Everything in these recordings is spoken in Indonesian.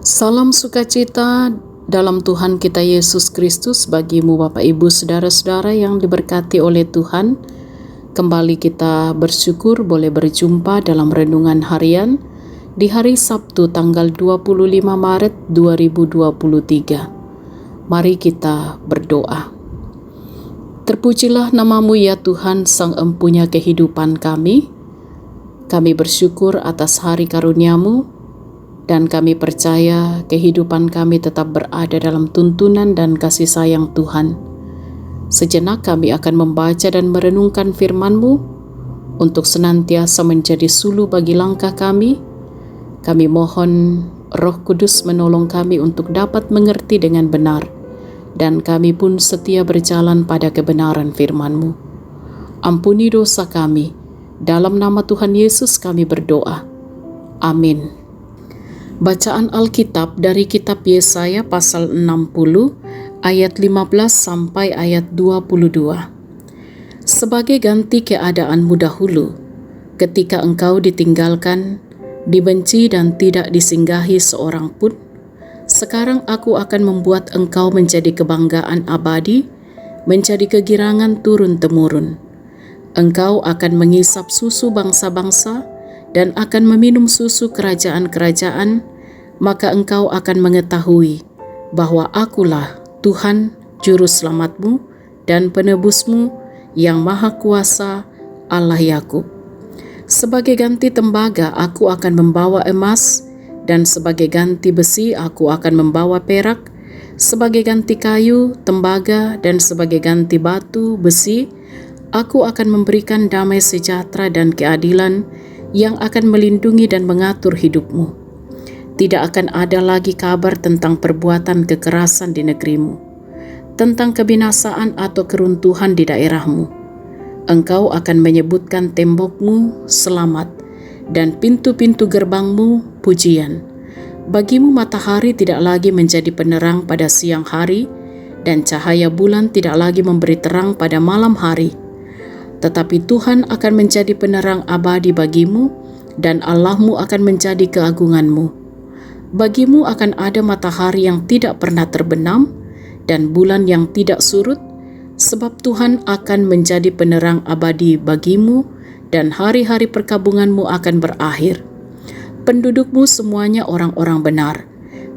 Salam sukacita dalam Tuhan kita Yesus Kristus bagimu Bapak Ibu Saudara-saudara yang diberkati oleh Tuhan. Kembali kita bersyukur boleh berjumpa dalam renungan harian di hari Sabtu tanggal 25 Maret 2023. Mari kita berdoa. Terpujilah namamu ya Tuhan, Sang Empunya kehidupan kami. Kami bersyukur atas hari karunia-Mu, dan kami percaya kehidupan kami tetap berada dalam tuntunan dan kasih sayang Tuhan. Sejenak kami akan membaca dan merenungkan firman-Mu untuk senantiasa menjadi suluh bagi langkah kami. Kami mohon Roh Kudus menolong kami untuk dapat mengerti dengan benar, dan kami pun setia berjalan pada kebenaran firman-Mu. Ampuni dosa kami, dalam nama Tuhan Yesus kami berdoa. Amin. Bacaan Alkitab dari kitab Yesaya pasal 60 ayat 15 sampai ayat 22. Sebagai ganti keadaanmu dahulu, ketika engkau ditinggalkan, dibenci dan tidak disinggahi seorang pun, sekarang aku akan membuat engkau menjadi kebanggaan abadi, menjadi kegirangan turun-temurun. Engkau akan mengisap susu bangsa-bangsa dan akan meminum susu kerajaan-kerajaan, maka engkau akan mengetahui bahwa akulah Tuhan Juru Selamatmu dan Penebusmu yang Maha Kuasa, Allah Yakub. Sebagai ganti tembaga aku akan membawa emas, dan sebagai ganti besi aku akan membawa perak, sebagai ganti kayu, tembaga, dan sebagai ganti batu, besi, aku akan memberikan damai sejahtera dan keadilan yang akan melindungi dan mengatur hidupmu. Tidak akan ada lagi kabar tentang perbuatan kekerasan di negerimu, tentang kebinasaan atau keruntuhan di daerahmu. Engkau akan menyebutkan tembokmu selamat, dan pintu-pintu gerbangmu pujian. Bagimu matahari tidak lagi menjadi penerang pada siang hari, dan cahaya bulan tidak lagi memberi terang pada malam hari. Tetapi Tuhan akan menjadi penerang abadi bagimu, dan Allahmu akan menjadi keagunganmu. Bagimu akan ada matahari yang tidak pernah terbenam, dan bulan yang tidak surut, sebab Tuhan akan menjadi penerang abadi bagimu, dan hari-hari perkabunganmu akan berakhir. Pendudukmu semuanya orang-orang benar.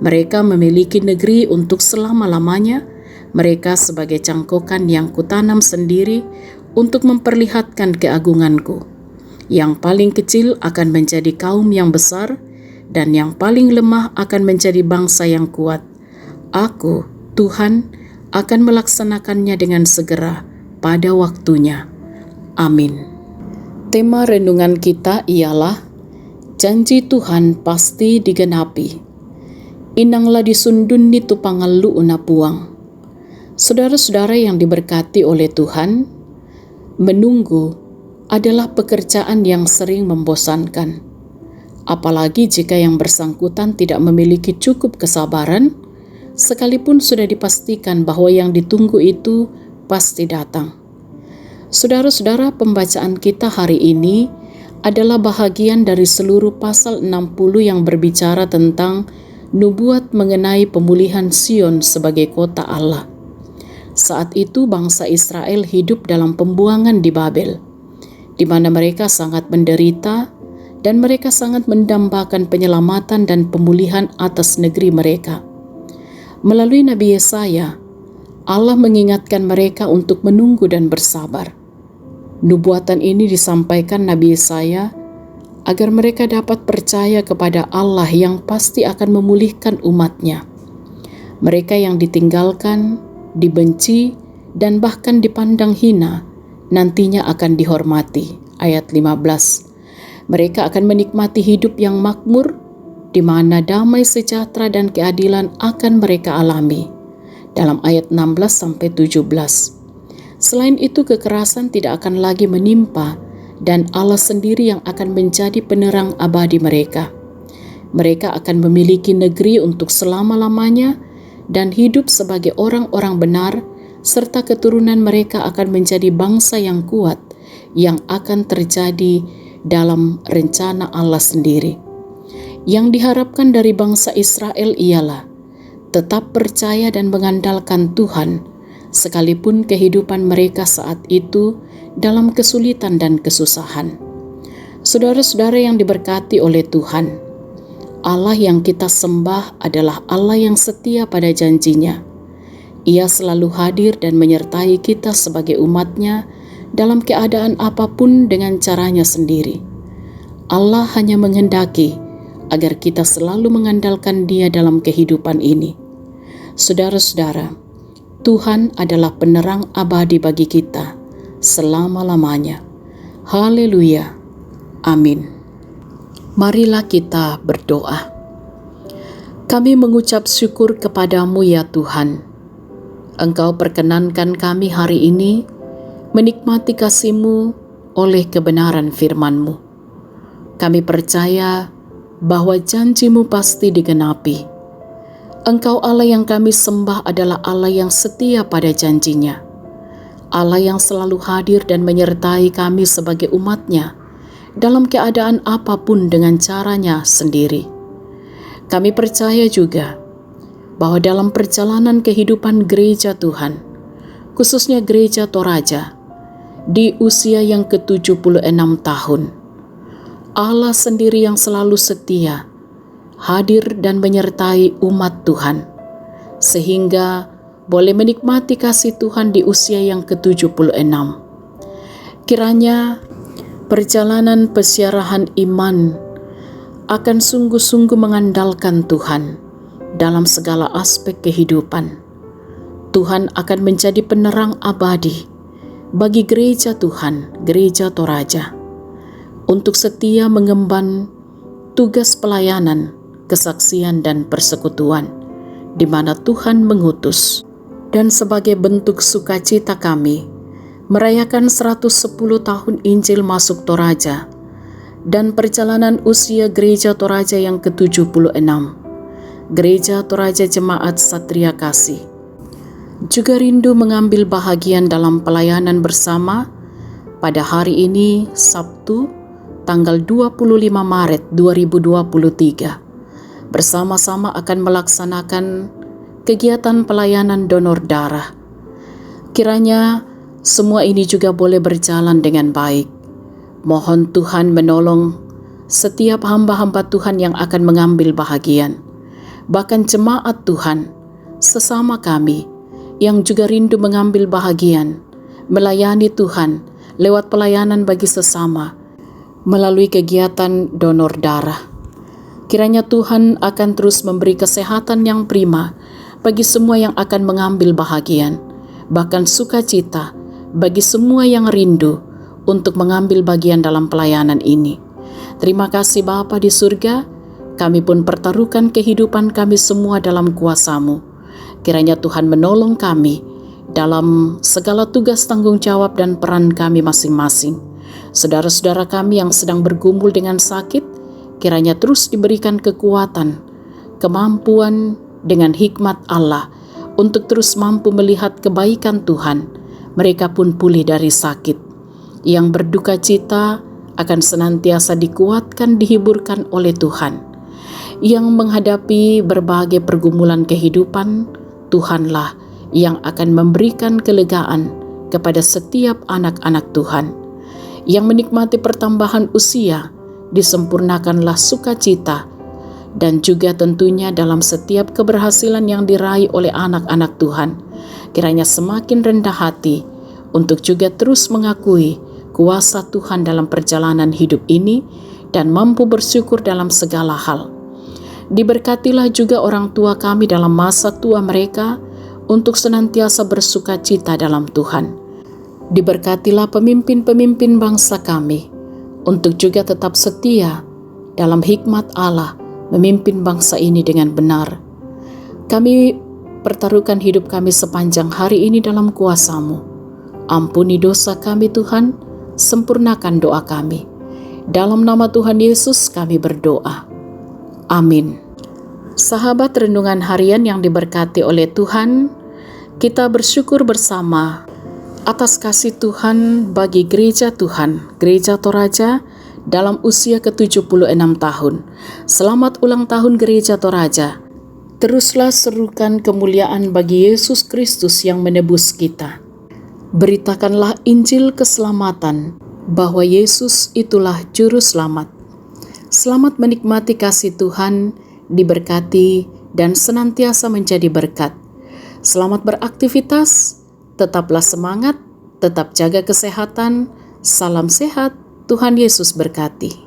Mereka memiliki negeri untuk selama-lamanya. Mereka sebagai cangkokan yang kutanam sendiri untuk memperlihatkan keagunganku. Yang paling kecil akan menjadi kaum yang besar, dan yang paling lemah akan menjadi bangsa yang kuat. Aku, Tuhan, akan melaksanakannya dengan segera pada waktunya. Amin. Tema renungan kita ialah janji Tuhan pasti digenapi. Inanglah disundun ni tupangalu una puang. Saudara-saudara yang diberkati oleh Tuhan, menunggu adalah pekerjaan yang sering membosankan. Apalagi jika yang bersangkutan tidak memiliki cukup kesabaran, sekalipun sudah dipastikan bahwa yang ditunggu itu pasti datang. Saudara-saudara, pembacaan kita hari ini adalah bahagian dari seluruh pasal 60 yang berbicara tentang nubuat mengenai pemulihan Sion sebagai kota Allah. Saat itu bangsa Israel hidup dalam pembuangan di Babel, di mana mereka sangat menderita dan mereka sangat mendambakan penyelamatan dan pemulihan atas negeri mereka. Melalui Nabi Yesaya, Allah mengingatkan mereka untuk menunggu dan bersabar. Nubuatan ini disampaikan Nabi Yesaya agar mereka dapat percaya kepada Allah yang pasti akan memulihkan umatnya. Mereka yang ditinggalkan, dibenci, dan bahkan dipandang hina, nantinya akan dihormati. Ayat 15. Mereka akan menikmati hidup yang makmur, di mana damai sejahtera dan keadilan akan mereka alami. Dalam ayat 16-17. Selain itu, kekerasan tidak akan lagi menimpa, dan Allah sendiri yang akan menjadi penerang abadi mereka. Mereka akan memiliki negeri untuk selama-lamanya, dan hidup sebagai orang-orang benar, serta keturunan mereka akan menjadi bangsa yang kuat, yang akan terjadi dalam rencana Allah sendiri. Yang diharapkan dari bangsa Israel ialah tetap percaya dan mengandalkan Tuhan, sekalipun kehidupan mereka saat itu dalam kesulitan dan kesusahan. Saudara-saudara yang diberkati oleh Tuhan, Allah yang kita sembah adalah Allah yang setia pada janjinya. Ia selalu hadir dan menyertai kita sebagai umatnya dalam keadaan apapun dengan caranya sendiri. Allah hanya menghendaki agar kita selalu mengandalkan Dia dalam kehidupan ini. Saudara-saudara, Tuhan adalah penerang abadi bagi kita selama-lamanya. Haleluya. Amin. Marilah kita berdoa. Kami mengucap syukur kepadamu ya Tuhan. Engkau perkenankan kami hari ini menikmati kasih-Mu oleh kebenaran firman-Mu. Kami percaya bahwa janji-Mu pasti digenapi. Engkau Allah yang kami sembah adalah Allah yang setia pada janjinya. Allah yang selalu hadir dan menyertai kami sebagai umat-Nya dalam keadaan apapun dengan caranya sendiri. Kami percaya juga bahwa dalam perjalanan kehidupan gereja Tuhan, khususnya gereja Toraja, di usia yang ke-76 tahun, Allah sendiri yang selalu setia, hadir dan menyertai umat Tuhan, sehingga boleh menikmati kasih Tuhan di usia yang ke-76. Kiranya perjalanan pesiarahan iman akan sungguh-sungguh mengandalkan Tuhan dalam segala aspek kehidupan. Tuhan akan menjadi penerang abadi bagi gereja Tuhan, gereja Toraja, untuk setia mengemban tugas pelayanan, kesaksian dan persekutuan di mana Tuhan mengutus. Dan sebagai bentuk sukacita kami merayakan 110 tahun Injil masuk Toraja dan perjalanan usia gereja Toraja yang ke-76, Gereja Toraja Jemaat Satria Kasih, juga rindu mengambil bahagian dalam pelayanan bersama pada hari ini Sabtu tanggal 25 Maret 2023, bersama-sama akan melaksanakan kegiatan pelayanan donor darah. Kiranya semua ini juga boleh berjalan dengan baik. Mohon Tuhan menolong setiap hamba-hamba Tuhan yang akan mengambil bahagian, bahkan jemaat Tuhan, sesama kami yang juga rindu mengambil bahagian, melayani Tuhan lewat pelayanan bagi sesama, melalui kegiatan donor darah. Kiranya Tuhan akan terus memberi kesehatan yang prima bagi semua yang akan mengambil bahagian, bahkan sukacita bagi semua yang rindu untuk mengambil bagian dalam pelayanan ini. Terima kasih Bapa di surga, kami pun pertaruhkan kehidupan kami semua dalam kuasa-Mu. Kiranya Tuhan menolong kami dalam segala tugas tanggung jawab dan peran kami masing-masing. Saudara-saudara kami yang sedang bergumul dengan sakit, kiranya terus diberikan kekuatan, kemampuan dengan hikmat Allah untuk terus mampu melihat kebaikan Tuhan. Mereka pun pulih dari sakit. Yang berduka cita akan senantiasa dikuatkan, dihiburkan oleh Tuhan. Yang menghadapi berbagai pergumulan kehidupan, Tuhanlah yang akan memberikan kelegaan kepada setiap anak-anak Tuhan. Yang menikmati pertambahan usia, disempurnakanlah sukacita, dan juga tentunya dalam setiap keberhasilan yang diraih oleh anak-anak Tuhan, kiranya semakin rendah hati untuk juga terus mengakui kuasa Tuhan dalam perjalanan hidup ini dan mampu bersyukur dalam segala hal. Diberkatilah juga orang tua kami dalam masa tua mereka untuk senantiasa bersukacita dalam Tuhan. Diberkatilah pemimpin-pemimpin bangsa kami untuk juga tetap setia dalam hikmat Allah memimpin bangsa ini dengan benar. Kami pertaruhkan hidup kami sepanjang hari ini dalam kuasa-Mu. Ampuni dosa kami Tuhan, sempurnakan doa kami. Dalam nama Tuhan Yesus kami berdoa. Amin. Sahabat renungan harian yang diberkati oleh Tuhan, kita bersyukur bersama atas kasih Tuhan bagi gereja Tuhan, Gereja Toraja, dalam usia ke-76 tahun. Selamat ulang tahun Gereja Toraja. Teruslah serukan kemuliaan bagi Yesus Kristus yang menebus kita. Beritakanlah Injil keselamatan bahwa Yesus itulah juru selamat. Selamat menikmati kasih Tuhan, diberkati dan senantiasa menjadi berkat. Selamat beraktivitas, tetaplah semangat, tetap jaga kesehatan. Salam sehat, Tuhan Yesus berkati.